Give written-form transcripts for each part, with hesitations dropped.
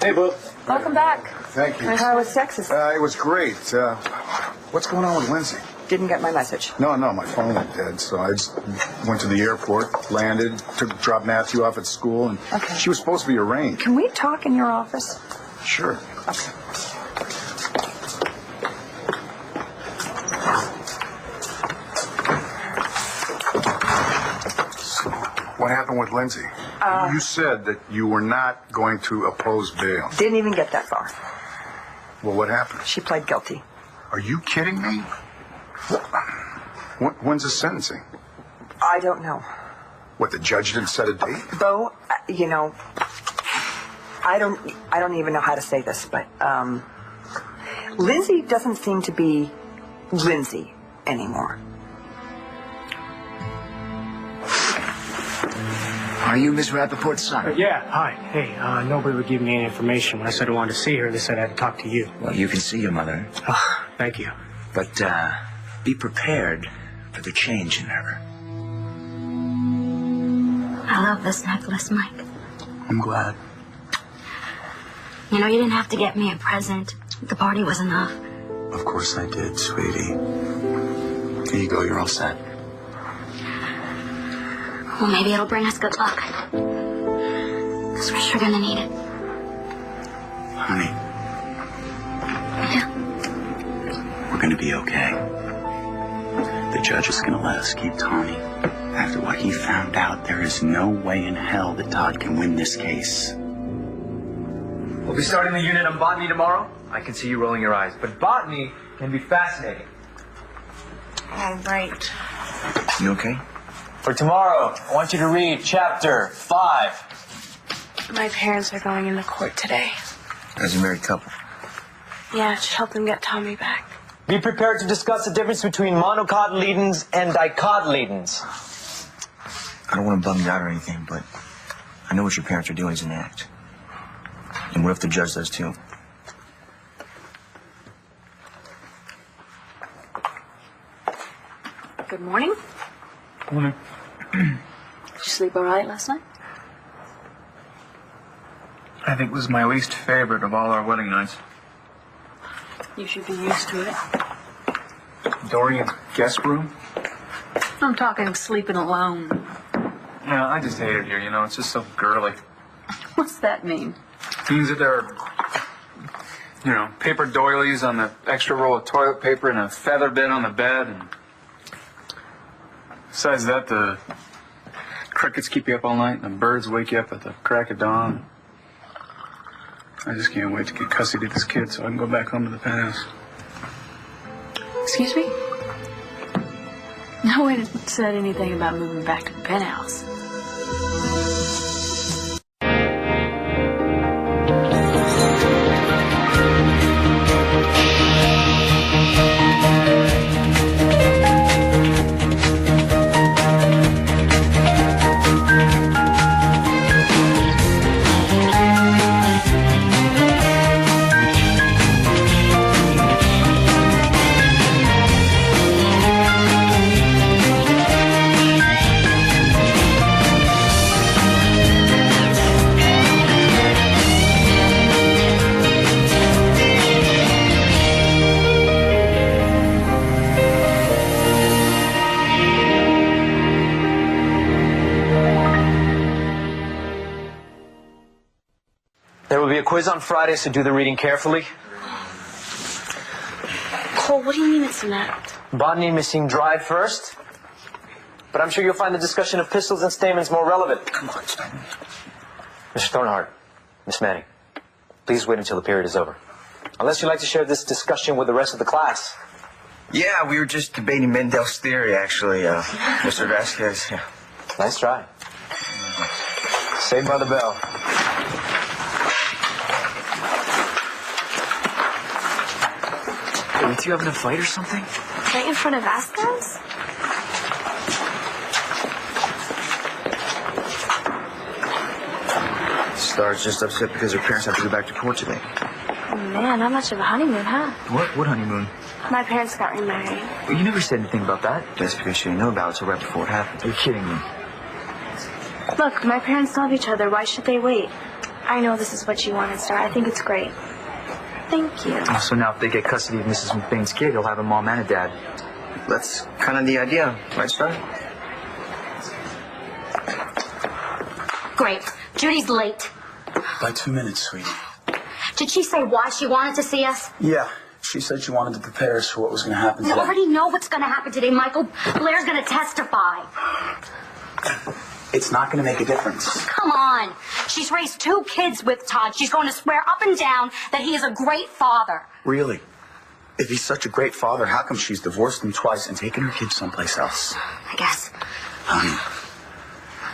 Hey, Boo. Welcome back. Thank you. How was Texas? It was great. What's going on with Lindsay? Didn't get my message. No, my phone went dead, so I just went to the airport, landed, dropped Matthew off at school, and she was supposed to be arraigned. Can we talk in your office? Sure. Okay. What happened with Lindsay? You said that you were not going to oppose bail. Didn't even get that far. Well, what happened? She pled guilty. Are you kidding me? When's the sentencing? I don't know. What, the judge didn't set a date? Bo, I don't even know how to say this, but Lindsay doesn't seem to be Lindsay anymore. Are you Miss Rappaport's son? Yeah, hi. Hey, nobody would give me any information. When I said I wanted to see her, they said I had to talk to you. Well, you can see your mother. Oh, thank you. But, be prepared for the change in her. I love this necklace, Mike. I'm glad. You know, you didn't have to get me a present. The party was enough. Of course I did, sweetie. Here you go, you're all set. Well, maybe it'll bring us good luck. Because we're sure gonna need it. Honey. Yeah. We're gonna be okay. The judge is gonna let us keep Tommy. After what he found out, there is no way in hell that Todd can win this case. We'll be starting the unit on botany tomorrow. I can see you rolling your eyes, but botany can be fascinating. All right. You okay? For tomorrow, I want you to read chapter 5. My parents are going into court today. As a married couple. Yeah, it should help them get Tommy back. Be prepared to discuss the difference between monocotyledons and dicotyledons. I don't want to bum you out or anything, but I know what your parents are doing is an act. And what if the judge does too? Good morning. Morning. Did you sleep all right last night? I think this is my least favorite of all our wedding nights. You should be used to it. Dorian's guest room? I'm talking sleeping alone. Yeah, I just hate it here, it's just so girly. What's that mean? It means that there are, paper doilies on the extra roll of toilet paper and a feather bed on the bed. And besides that, the crickets keep you up all night and the birds wake you up at the crack of dawn. I just can't wait to get custody of this kid so I can go back home to the penthouse. Excuse me? No one said anything about moving back to the penthouse. There will be a quiz on Friday, so do the reading carefully. Cole, what do you mean it's not? Botany may seem dry at first, but I'm sure you'll find the discussion of pistils and stamens more relevant. Come on, stop. Mr. Thornhart, Miss Manning, please wait until the period is over. Unless you'd like to share this discussion with the rest of the class. Yeah, we were just debating Mendel's theory, actually, Mr. Vasquez. Yeah. Nice try. Saved by the bell. Hey, you having a fight or something? Right in front of Vasquez? Star's just upset because her parents have to go back to court today. Oh, man, not much of a honeymoon, huh? What honeymoon? My parents got remarried. Well, you never said anything about that. That's because she didn't know about it until right before it happened. You're kidding me. Look, my parents love each other. Why should they wait? I know this is what you wanted, Star. I think it's great. Thank you. So now if they get custody of Mrs. McBain's kid, he'll have a mom and a dad. That's kind of the idea, right, Star? Great. Judy's late. By 2 minutes, sweetie. Did she say why she wanted to see us? Yeah, she said she wanted to prepare us for what was going to happen We today. already know what's going to happen today, Michael. Blair's going to testify. It's not going to make a difference. Come on. She's raised 2 kids with Todd. She's going to swear up and down that he is a great father. Really? If he's such a great father, how come she's divorced him twice and taken her kids someplace else? I guess. Honey,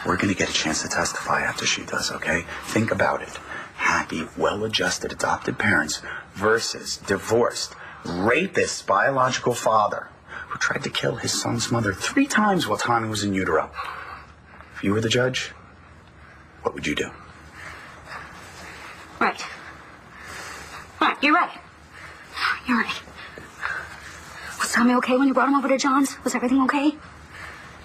we're going to get a chance to testify after she does, okay? Think about it. Happy, well-adjusted adopted parents versus divorced, rapist biological father who tried to kill his son's mother 3 times while Tommy was in utero. If you were the judge, what would you do? Right. Right, you're right. You're right. Was Tommy okay when you brought him over to John's? Was everything okay?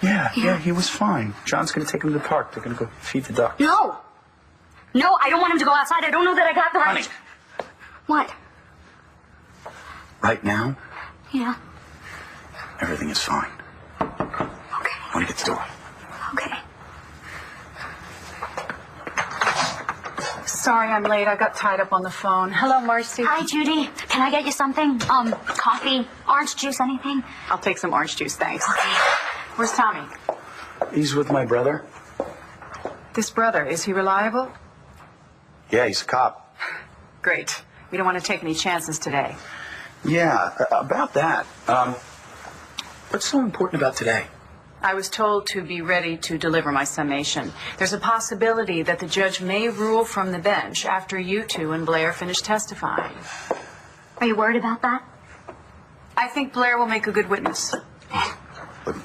Yeah, he was fine. John's going to take him to the park. They're going to go feed the duck. No. No, I don't want him to go outside. I don't know that I got the right... Honey. What? Right now, Yeah. everything is fine. Okay. When you get the door. Okay. Sorry I'm late. I got tied up on the phone. Hello, Marcy. Hi, Judy. Can I get you something? Coffee, orange juice, anything? I'll take some orange juice, thanks. Okay. Where's Tommy? He's with my brother. This brother, is he reliable? Yeah, he's a cop. Great. We don't want to take any chances today. Yeah, about that. What's so important about today? I was told to be ready to deliver my summation. There's a possibility that the judge may rule from the bench after you 2 and Blair finish testifying. Are you worried about that? I think Blair will make a good witness. Look,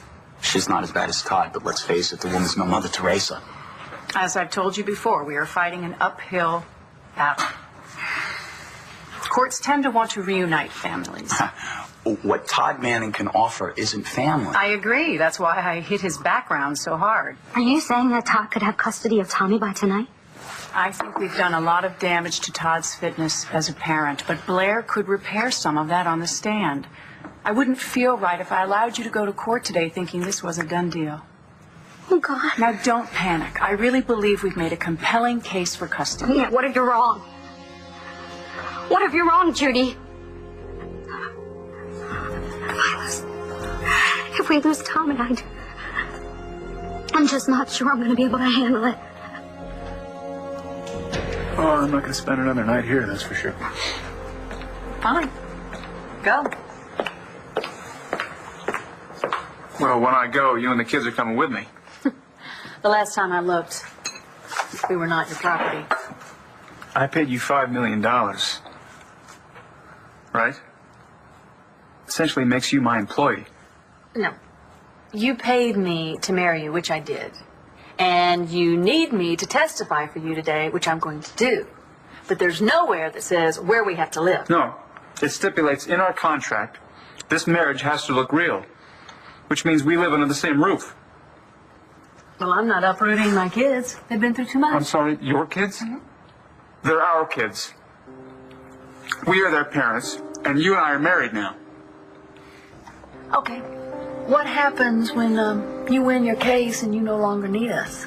she's not as bad as Todd, but let's face it, the woman's no Mother Teresa. As I've told you before, we are fighting an uphill battle. Courts tend to want to reunite families. What Todd Manning can offer isn't family. I agree. That's why I hit his background so hard. Are you saying that Todd could have custody of Tommy by tonight? I think we've done a lot of damage to Todd's fitness as a parent, but Blair could repair some of that on the stand. I wouldn't feel right if I allowed you to go to court today thinking this was a done deal. Oh, God. Now, don't panic. I really believe we've made a compelling case for custody. Yeah, what if you're wrong? What if you're wrong, Judy? If we lose Tom and I'm just not sure I'm going to be able to handle it. Oh, I'm not going to spend another night here, that's for sure. Fine. Go. Well, when I go, you and the kids are coming with me. The last time I looked, we were not your property. I paid you $5 million. Right? Essentially makes you my employee. No. You paid me to marry you, which I did. And you need me to testify for you today, which I'm going to do. But there's nowhere that says where we have to live. No. It stipulates in our contract this marriage has to look real, which means we live under the same roof. Well, I'm not uprooting my kids. They've been through too much. I'm sorry, your kids? They're our kids. We are their parents, and you and I are married now. Okay. What happens when you win your case and you no longer need us?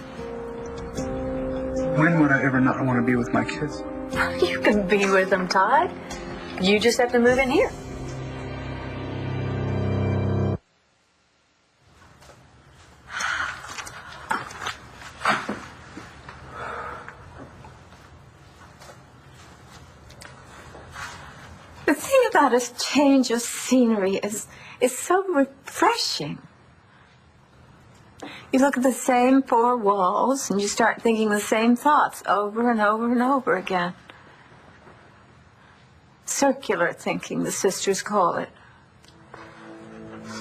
When would I ever not want to be with my kids? You can be with them, Todd. You just have to move in here. The thing about a change of scenery is so refreshing. You look at the same 4 walls and you start thinking the same thoughts over and over and over again. Circular thinking, the sisters call it.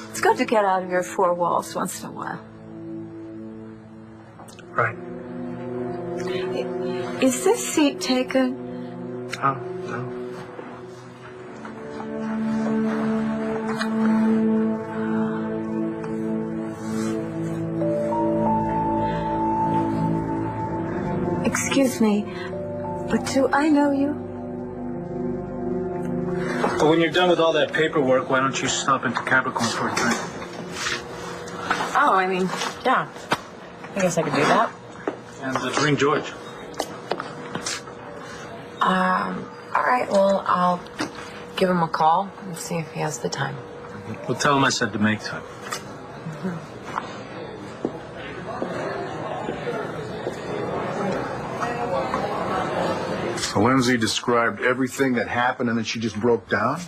It's good to get out of your 4 walls once in a while. Right. Is this seat taken? Oh, no. Excuse me, But do I know you? But when you're done with all that paperwork, why don't you stop into Capricorn for a drink? Oh, I mean, yeah. I guess I could do that. And bring George. All right, well, I'll give him a call and see if he has the time. Well, tell him I said to make time. So Lindsay described everything that happened and then she just broke down?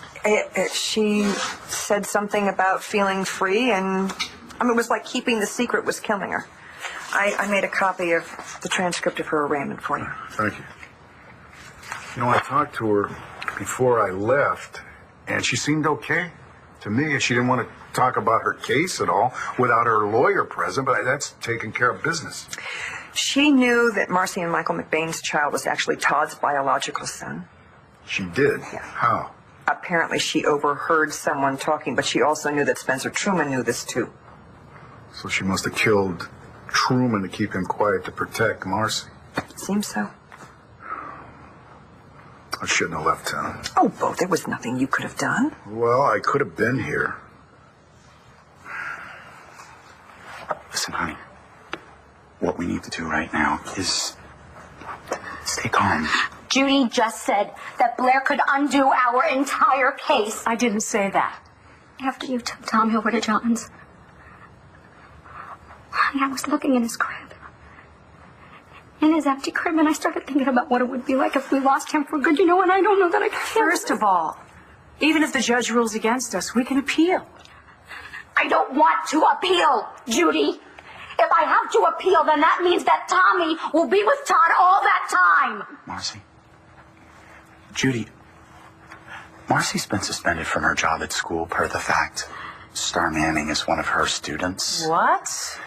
She said something about feeling free, and I mean, it was like keeping the secret was killing her. I made a copy of the transcript of her arraignment for you. Thank you. You know, I talked to her before I left, and she seemed okay to me. She didn't want to talk about her case at all without her lawyer present, but that's taking care of business. She knew that Marcy and Michael McBain's child was actually Todd's biological son. She did? Yeah. How? Apparently she overheard someone talking, but she also knew that Spencer Truman knew this too. So she must have killed Truman to keep him quiet to protect Marcy. Seems so. I shouldn't have left town. Oh, Bo, there was nothing you could have done. Well, I could have been here. Listen, honey. What we need to do right now is stay calm. Judy just said that Blair could undo our entire case. I didn't say that. After you took Tommy over to John's. Honey, I was looking in his crib. In his empty crib, and I started thinking about what it would be like if we lost him for good, and I don't know that I can. First of all, even if the judge rules against us, we can appeal. I don't want to appeal, Judy. If I have to appeal, then that means that Tommy will be with Todd all that time. Marcy. Judy. Marcy's been suspended from her job at school per the fact Star Manning is one of her students. What?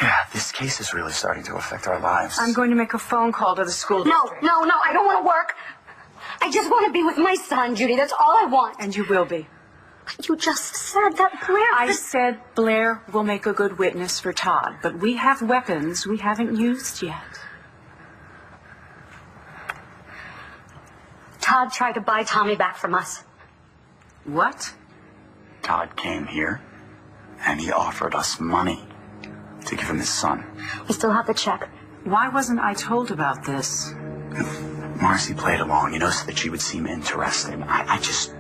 Yeah, this case is really starting to affect our lives. I'm going to make a phone call to the school No, district. no, I don't want to work. I just want to be with my son, Judy. That's all I want. And you will be. You just said that Blair... I said Blair will make a good witness for Todd, but we have weapons we haven't used yet. Todd tried to buy Tommy back from us. What? Todd came here, and he offered us money to give him his son. We still have the check. Why wasn't I told about this? Marcy played along, so that she would seem interested. I just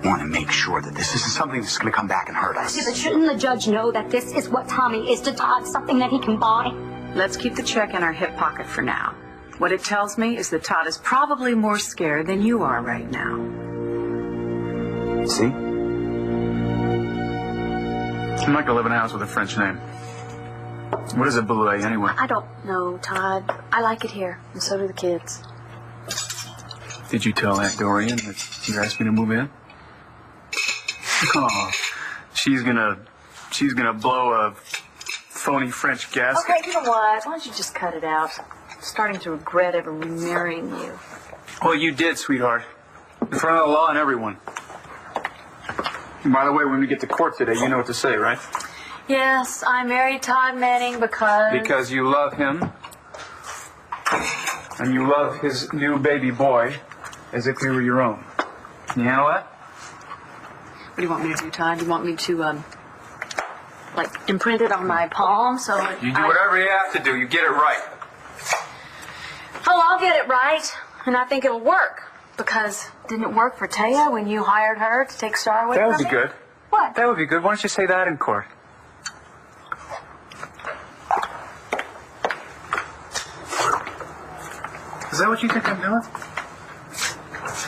want to make sure that this isn't something that's going to come back and hurt us. Yeah, but shouldn't the judge know that this is what Tommy is to Todd, something that he can buy? Let's keep the check in our hip pocket for now. What it tells me is that Todd is probably more scared than you are right now. See? I'm not going to live in a house with a French name. What is a Belay anyway? I don't know, Todd. I like it here, and so do the kids. Did you tell Aunt Dorian that you asked me to move in? Oh, she's gonna blow a phony French gasket. Okay, you know what? Why don't you just cut it out? I'm starting to regret ever remarrying you. Well, you did, sweetheart. In front of the law and everyone. And by the way, when we get to court today, you know what to say, right? Yes, I married Todd Manning because... Because you love him. And you love his new baby boy as if he were your own. You handle that? What do you want me to do, Todd? Do you want me to, imprint it on my palm so... You do whatever you have to do. You get it right. Oh, I'll get it right. And I think it'll work. Because didn't it work for Taya when you hired her to take Star with That would me? be good. What? That would be good. Why don't you say that in court? Is that what you think I'm doing?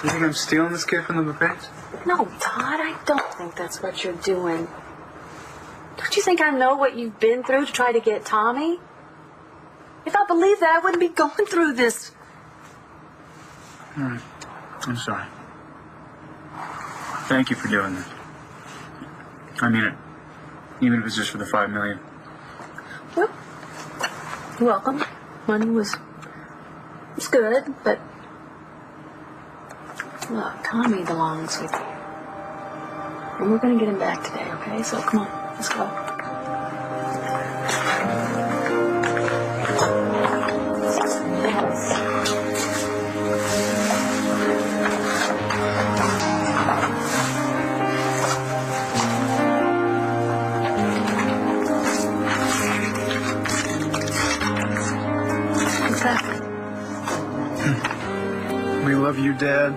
You think I'm stealing this kid from the McBains? No, Todd, I don't think that's what you're doing. Don't you think I know what you've been through to try to get Tommy? If I believed that, I wouldn't be going through this. All right. I'm sorry. Thank you for doing this. I mean it. Even if it's just for the $5 million. Well, you're welcome. Money was good, but look, Tommy belongs with you. And we're going to get him back today, okay? So come on, let's go. We love you, Dad.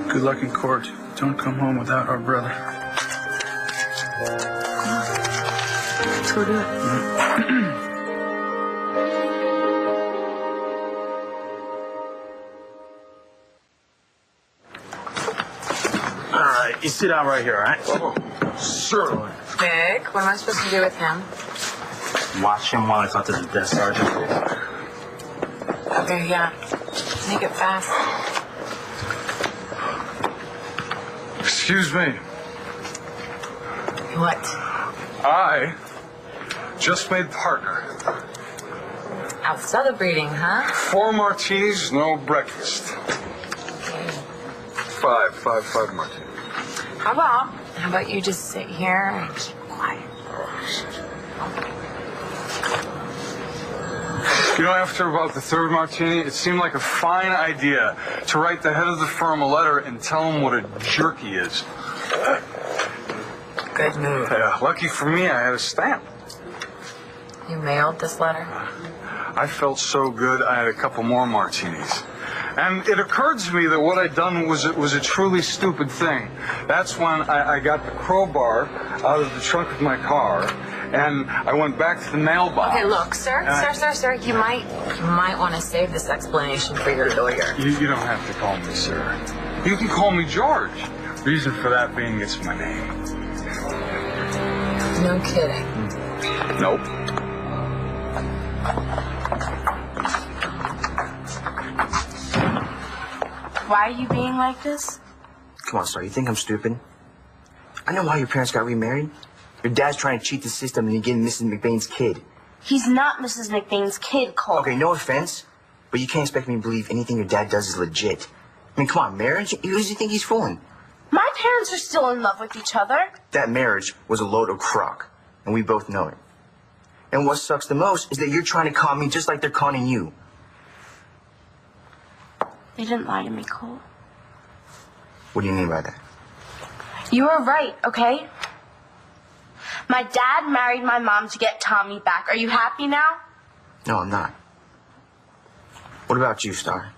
Good luck in court. Don't come home without our brother. Let's go do it. All right, you sit down right here, all right? Oh, certainly. Nick, what am I supposed to do with him? Watch him while I talk to the desk sergeant. Okay, yeah. Make it fast. Excuse me. What? I just made partner. Out celebrating, huh? 4 martinis, no breakfast. 5 martinis. How about you just sit here and keep quiet? You know, after about the 3rd martini, it seemed like a fine idea to write the head of the firm a letter and tell him what a jerk he is. Good move. Yeah, lucky for me, I had a stamp. You mailed this letter? I felt so good, I had a couple more martinis. And it occurred to me that what I'd done was a truly stupid thing. That's when I got the crowbar out of the trunk of my car, and I went back to the mailbox. Okay, look, sir, you might want to save this explanation for your lawyer. You don't have to call me sir. You can call me George. Reason for that being it's my name. No kidding. Nope. Why are you being like this? Come on, Star, you think I'm stupid? I know why your parents got remarried. Your dad's trying to cheat the system and you're getting Mrs. McBain's kid. He's not Mrs. McBain's kid, Cole. Okay, no offense, but you can't expect me to believe anything your dad does is legit. I mean, come on, marriage? Who does he think he's fooling? My parents are still in love with each other. That marriage was a load of crock, and we both know it. And what sucks the most is that you're trying to con me just like they're conning you. They didn't lie to me, Cole. What do you mean by that? You were right, okay? My dad married my mom to get Tommy back. Are you happy now? No, I'm not. What about you, Star?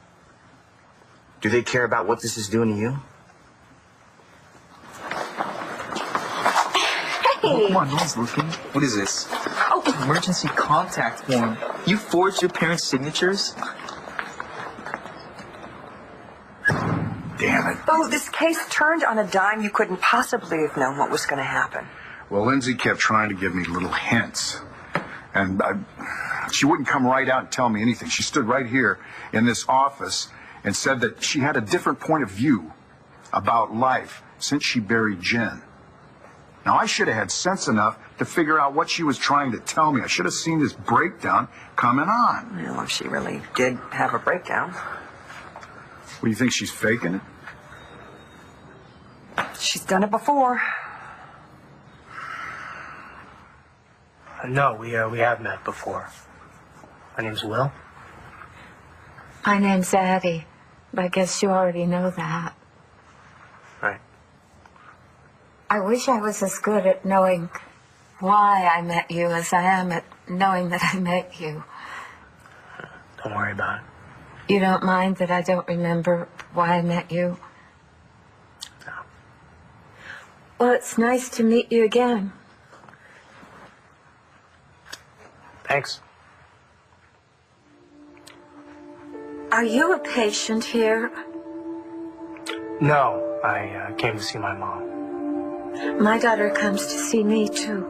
Do they care about what this is doing to you? Hey! Come on, no one's looking. What is this? Oh, emergency contact form. You forged your parents' signatures? Damn it. Oh, this case turned on a dime. You couldn't possibly have known what was going to happen. Well, Lindsay kept trying to give me little hints. And she wouldn't come right out and tell me anything. She stood right here in this office and said that she had a different point of view about life since she buried Jen. Now, I should have had sense enough to figure out what she was trying to tell me. I should have seen this breakdown coming on. Well, if she really did have a breakdown. What, do you think she's faking it? She's done it before. No, we have met before. My name's Will. My name's Addie, but I guess you already know that. Right. I wish I was as good at knowing why I met you as I am at knowing that I met you. Don't worry about it. You don't mind that I don't remember why I met you? No. Well, it's nice to meet you again. Thanks. Are you a patient here? No, I came to see my mom. My daughter comes to see me, too.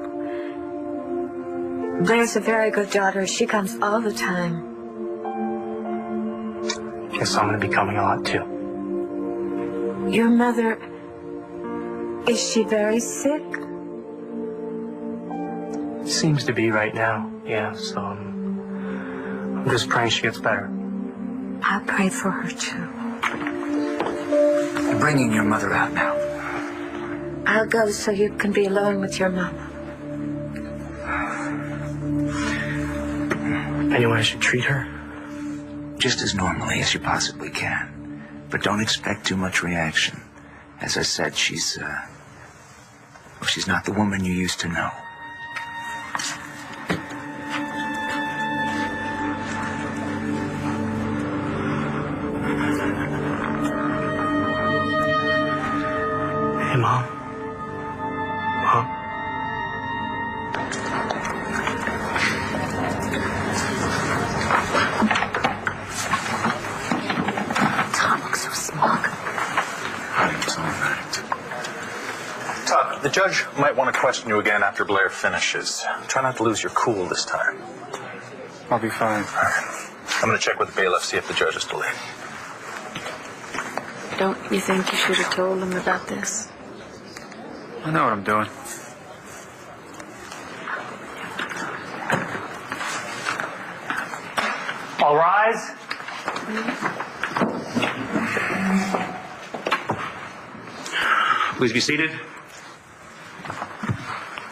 Blair's a very good daughter. She comes all the time. Guess I'm going to be coming a lot, too. Your mother, is she very sick? Seems to be right now, yeah, so I'm just praying she gets better. I'll pray for her, too. You're bringing your mother out now. I'll go so you can be alone with your mama. Any way I should treat her? Just as normally as you possibly can. But don't expect too much reaction. As I said, she's not the woman you used to know. Hey, Mom. Mom? Tom looks so smug. Honey, it's all right. Todd, the judge might want to question you again after Blair finishes. Try not to lose your cool this time. I'll be fine. All right. I'm going to check with the bailiff, see if the judge is still in. Don't you think you should have told him about this? I know what I'm doing. All rise. Please be seated.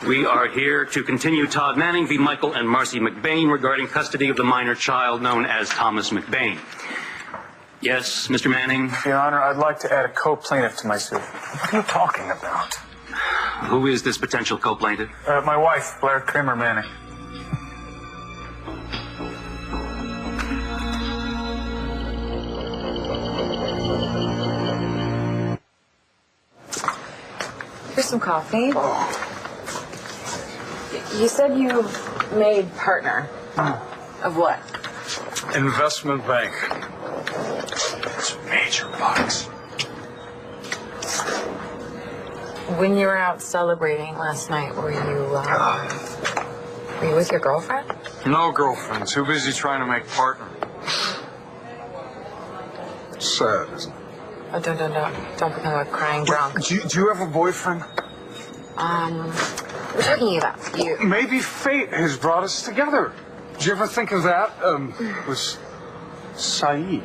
We are here to continue Todd Manning v. Michael and Marcy McBain regarding custody of the minor child known as Thomas McBain. Yes, Mr. Manning? Your Honor, I'd like to add a co-plaintiff to my suit. What are you talking about? Who is this potential co-plaintiff? My wife, Blair Kramer Manning. Here's some coffee. You said you made partner. Of what? Investment bank. It's major bucks. When you were out celebrating last night, were you with your girlfriend? No girlfriend. Too busy trying to make partner. Sad, isn't it? Oh, don't become a crying drunk. Do you have a boyfriend? We're talking about you. Maybe fate has brought us together. Did you ever think of that? Was Saeed.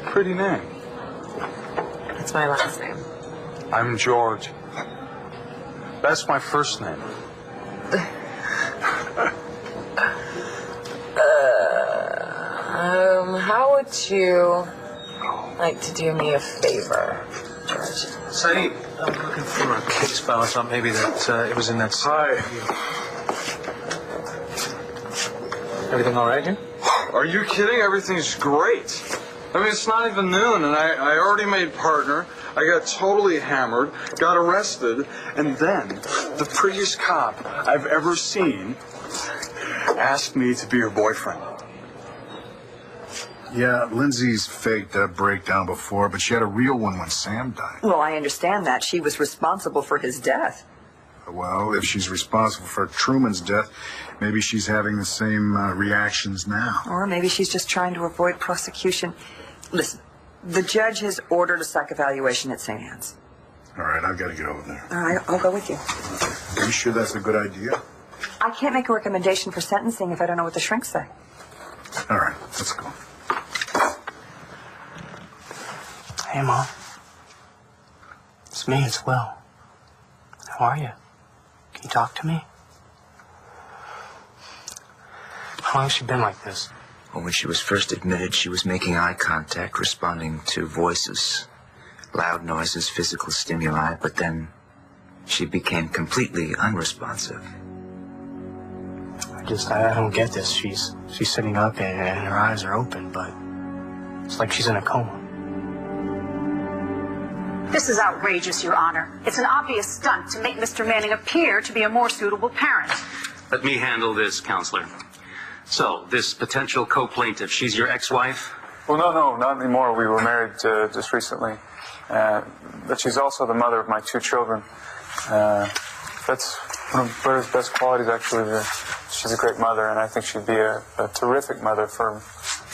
Pretty name. That's my last name. I'm George. That's my first name. How would you like to do me a favor, George? Saeed, I'm looking for a case file. I thought maybe that it was in that. Hi. Everything all right here? Are you kidding? Everything's great. I mean, it's not even noon, and I already made partner. I got totally hammered, got arrested, and then the prettiest cop I've ever seen asked me to be her boyfriend. Yeah, Lindsay's faked that breakdown before, but she had a real one when Sam died. Well, I understand that. She was responsible for his death. Well, if she's responsible for Truman's death, maybe she's having the same reactions now. Or maybe she's just trying to avoid prosecution. Listen, the judge has ordered a psych evaluation at St. Anne's. All right, I've got to get over there. All right, I'll go with you. Are you sure that's a good idea? I can't make a recommendation for sentencing if I don't know what the shrinks say. All right, let's go. Hey, Mom. It's me, it's Will. How are you? Can you talk to me? How long has she been like this? Well, when she was first admitted, she was making eye contact, responding to voices, loud noises, physical stimuli, but then she became completely unresponsive. I don't get this. She's sitting up and her eyes are open, but it's like she's in a coma. This is outrageous, Your Honor. It's an obvious stunt to make Mr. Manning appear to be a more suitable parent. Let me handle this, Counselor. So, this potential co-plaintiff, she's your ex-wife? Well, no, not anymore. We were married just recently. But she's also the mother of my two children. That's one of Blair's best qualities, actually. She's a great mother, and I think she'd be a terrific mother for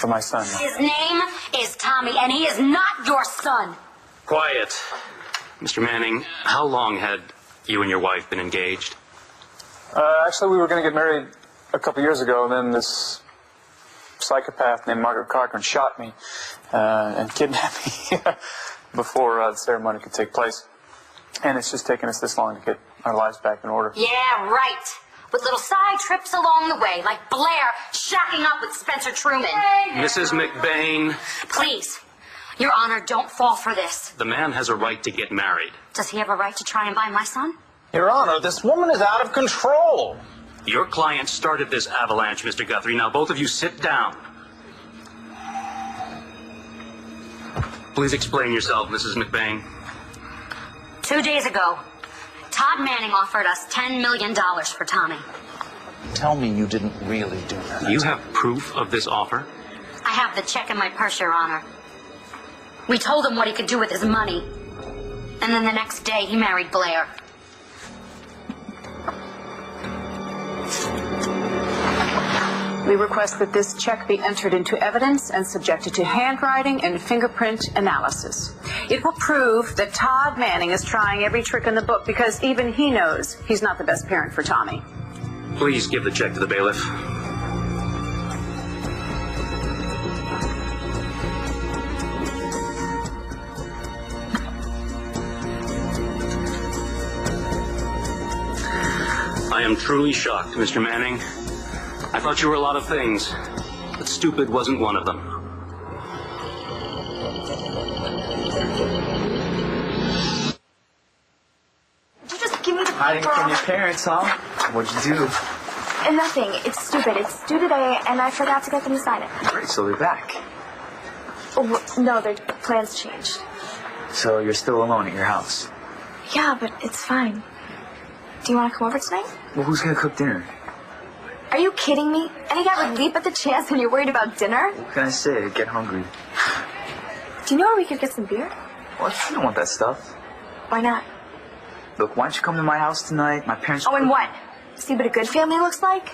my son. His name is Tommy, and he is not your son. Quiet. Mr. Manning, how long had you and your wife been engaged? Actually, we were going to get married a couple years ago, and then this psychopath named Margaret Cochran shot me and kidnapped me before the ceremony could take place. And it's just taken us this long to get our lives back in order. Yeah, right. With little side trips along the way, like Blair shacking up with Spencer Truman. Mrs. McBain. Please, Your Honor, don't fall for this. The man has a right to get married. Does he have a right to try and buy my son? Your Honor, this woman is out of control. Your client started this avalanche, Mr. Guthrie. Now, both of you sit down. Please explain yourself, Mrs. McBain. 2 days ago, Todd Manning offered us $10 million for Tommy. Tell me you didn't really do that. You have proof of this offer? I have the check in my purse, Your Honor. We told him what he could do with his money. And then the next day, he married Blair. We request that this check be entered into evidence and subjected to handwriting and fingerprint analysis. It will prove that Todd Manning is trying every trick in the book because even he knows he's not the best parent for Tommy. Please give the check to the bailiff. I am truly shocked, Mr. Manning. I thought you were a lot of things, but stupid wasn't one of them. Would you just give me the paper? Hiding from your parents, huh? What'd you do? And nothing. It's stupid. It's due today, and I forgot to get them to sign it. Great, so they're back. Oh, no, their plans changed. So you're still alone at your house. Yeah, but it's fine. Do you want to come over tonight? Well, who's gonna cook dinner? Are you kidding me? Any guy would leap at the chance when you're worried about dinner? What can I say? I get hungry. Do you know where we could get some beer? Well, you don't want that stuff. Why not? Look, why don't you come to my house tonight? My parents... Oh, and what? See what a good family looks like?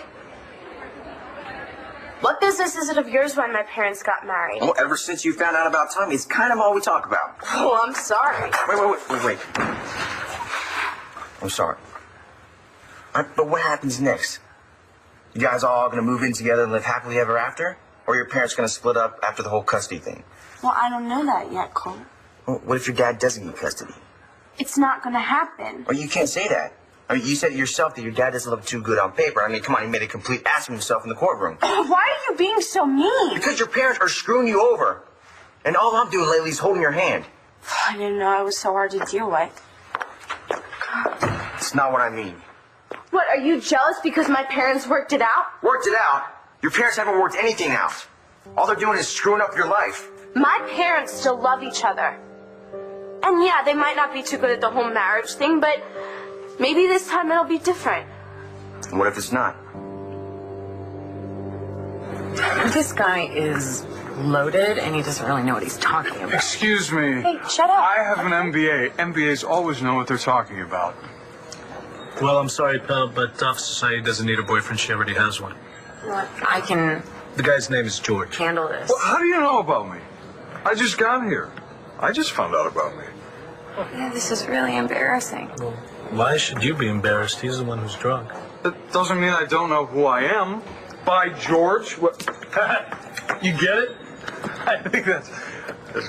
What business is it of yours when my parents got married? Well, ever since you found out about Tommy, it's kind of all we talk about. Oh, I'm sorry. Wait. I'm sorry. But what happens next? You guys all gonna move in together and live happily ever after? Or your parents gonna split up after the whole custody thing? Well, I don't know that yet, Cole. Well, what if your dad doesn't get custody? It's not gonna happen. Or you can't say that. I mean, you said yourself that your dad doesn't look too good on paper. I mean, come on, he made a complete ass of himself in the courtroom. Why are you being so mean? Because your parents are screwing you over. And all I'm doing lately is holding your hand. I didn't know I was so hard to deal with. It's not what I mean. What, are you jealous because my parents worked it out? Worked it out? Your parents haven't worked anything out. All they're doing is screwing up your life. My parents still love each other. And yeah, they might not be too good at the whole marriage thing, but maybe this time it'll be different. What if it's not? This guy is loaded and he doesn't really know what he's talking about. Excuse me. Hey, shut up. I have an MBA. MBAs always know what they're talking about. Well, I'm sorry, pal, but Officer Society doesn't need a boyfriend. She already has one. What? I can The guy's name is George. handle this. Well, how do you know about me? I just got here. I just found out about me. Yeah, this is really embarrassing. Well, why should you be embarrassed? He's the one who's drunk. That doesn't mean I don't know who I am. By George. What? You get it? I think that's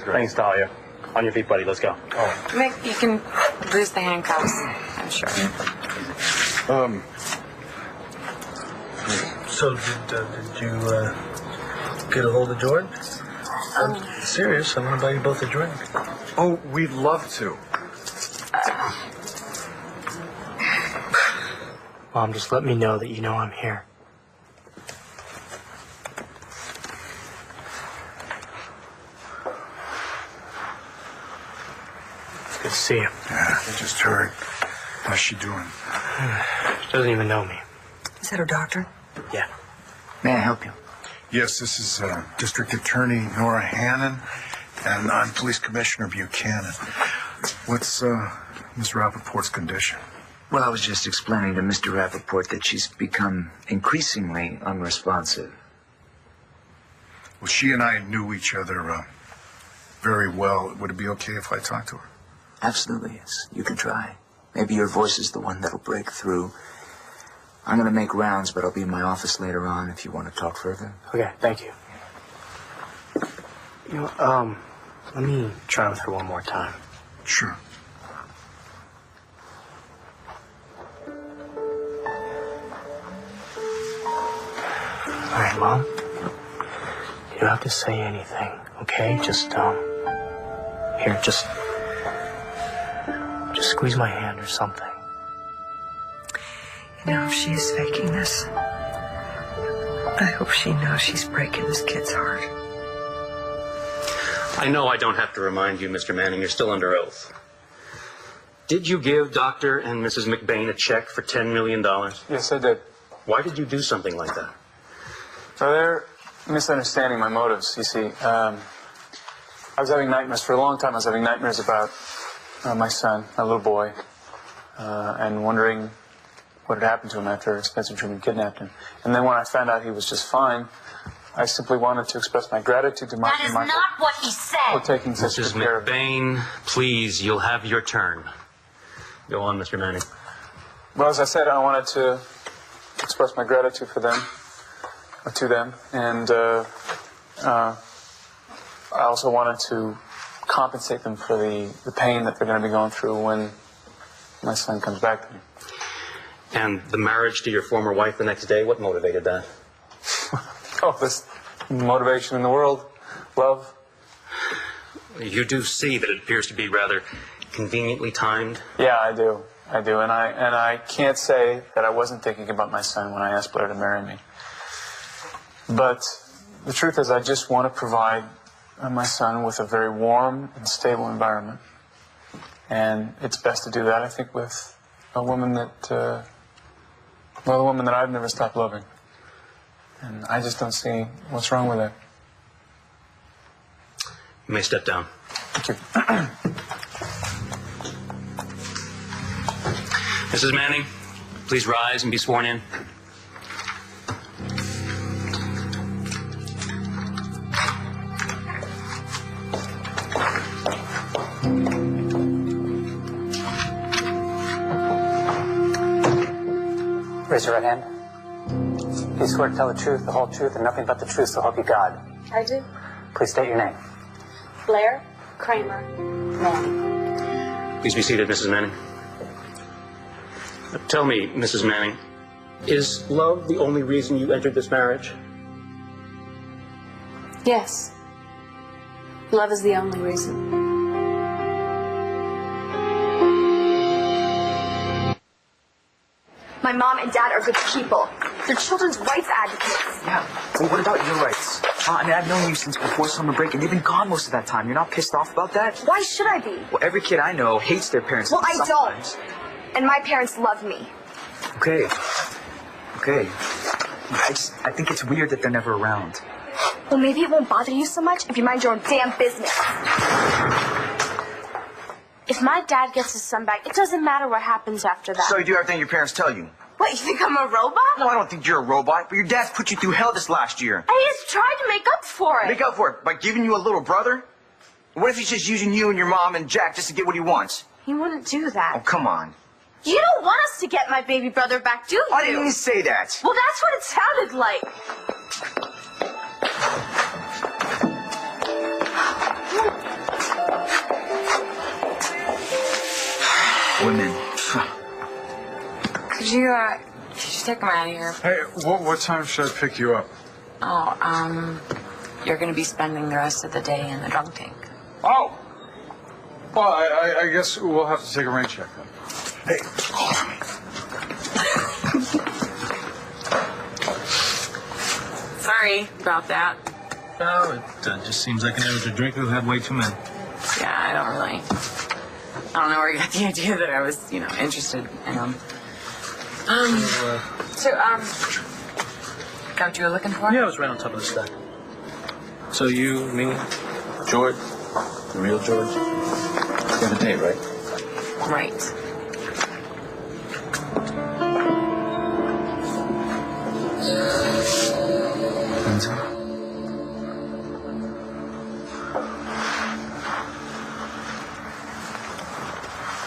great. Thanks, Talia. On your feet, buddy. Let's go. Oh. Mick, you can lose the handcuffs, I'm sure. So, did you get a hold of George? I'm serious. I want to buy you both a drink. Oh, we'd love to. Mom, just let me know that you know I'm here. It's good to see you. Yeah, I just heard. How's she doing? She doesn't even know me. Is that her doctor? Yeah. May I help you? Yes, this is District Attorney Nora Hannon, and I'm Police Commissioner Buchanan. What's Miss Rappaport's condition? Well, I was just explaining to Mr. Rappaport that she's become increasingly unresponsive. Well, she and I knew each other very well. Would it be okay if I talked to her? Absolutely, yes. You can try. Maybe your voice is the one that'll break through. I'm going to make rounds, but I'll be in my office later on if you want to talk further. Okay, thank you. You know, let me try with her one more time. Sure. All right, Mom. You don't have to say anything, okay? Just, here, just squeeze my hand or something. You know, if she is faking this, I hope she knows she's breaking this kid's heart. I know I don't have to remind you, Mr. Manning, you're still under oath. Did you give Dr. and Mrs. McBain a check for $10 million? Yes, I did. Why did you do something like that? So they're misunderstanding my motives, you see. I was having nightmares. For a long time, I was having nightmares about my son, my little boy, and wondering what had happened to him after Spencer Truman kidnapped him. And then when I found out he was just fine, I simply wanted to express my gratitude to That is Michael not what he said. for taking such Mrs. good care of me. McBain, please, you'll have your turn. Go on, Mr. Manning. Well, as I said, I wanted to express my gratitude for them, or to them, and I also wanted to compensate them for the pain that they're going to be going through when my son comes back to me. And the marriage to your former wife the next day, what motivated that? Oh, this motivation in the world, love. You do see that it appears to be rather conveniently timed. Yeah, I do, and I can't say that I wasn't thinking about my son when I asked Blair to marry me. But the truth is, I just want to provide my son with a very warm and stable environment, and it's best to do that, I think, with a woman that, well, the woman that I've never stopped loving. And I just don't see what's wrong with it. You may step down. Thank you. Mrs. Manning, please rise and be sworn in. Raise your right hand. Please swear to tell the truth, the whole truth, and nothing but the truth, so help you God. I do. Please state your name. Blair Kramer Manning. Please be seated, Mrs. Manning. Tell me, Mrs. Manning, is love the only reason you entered this marriage? Yes. Love is the only reason. My mom and dad are good people. They're children's rights advocates. Yeah. Well, what about your rights? I mean, I've known you since before summer break, and you've been gone most of that time. You're not pissed off about that? Why should I be? Well, every kid I know hates their parents. Well, I sometimes. don't. And my parents love me. Okay. I think it's weird that they're never around. Well, maybe it won't bother you so much if you mind your own damn business. If my dad gets his son back, it doesn't matter what happens after that. So you do everything your parents tell you? What, you think I'm a robot? No, I don't think you're a robot, but your dad's put you through hell this last year. I just tried to make up for it. Make up for it by giving you a little brother? What if he's just using you and your mom and Jack just to get what he wants? He wouldn't do that. Oh, come on. You don't want us to get my baby brother back, do you? I didn't even say that. Well, that's what it sounded like. Women. Could you take him out of here? Hey, what time should I pick you up? Oh, you're going to be spending the rest of the day in the drunk tank. Oh! Well, I guess we'll have to take a rain check then. Hey, Sorry about that. Oh, it just seems like an amateur drinker who had way too many. Yeah, I don't know where you got the idea that I was, interested in him. Got what you were looking for? Yeah, I was right on top of the stack. So you, me, George, the real George. You have a date, right? Right. Lindsay?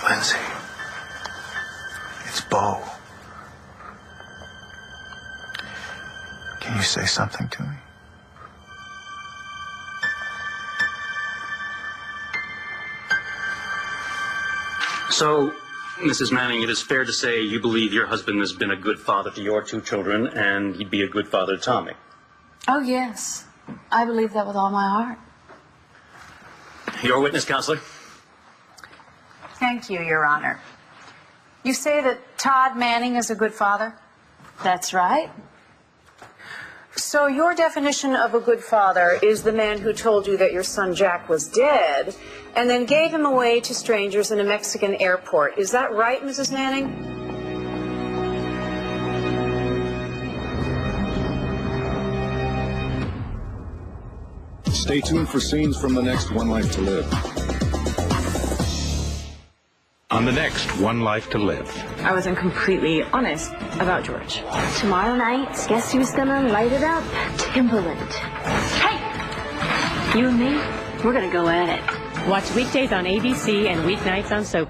Lindsay. It's Bo. Can you say something to me? So, Mrs. Manning, it is fair to say you believe your husband has been a good father to your two children, and he'd be a good father to Tommy. Oh, yes. I believe that with all my heart. Your witness, counselor. Thank you, Your Honor. You say that Todd Manning is a good father? That's right. So your definition of a good father is the man who told you that your son Jack was dead and then gave him away to strangers in a Mexican airport. Is that right, Mrs. Manning? Stay tuned for scenes from the next One Life to Live. On the next One Life to Live. I wasn't completely honest about George. Tomorrow night, guess who's gonna light it up? Timberland. You and me, we're gonna go at it. Watch weekdays on ABC and weeknights on Soap.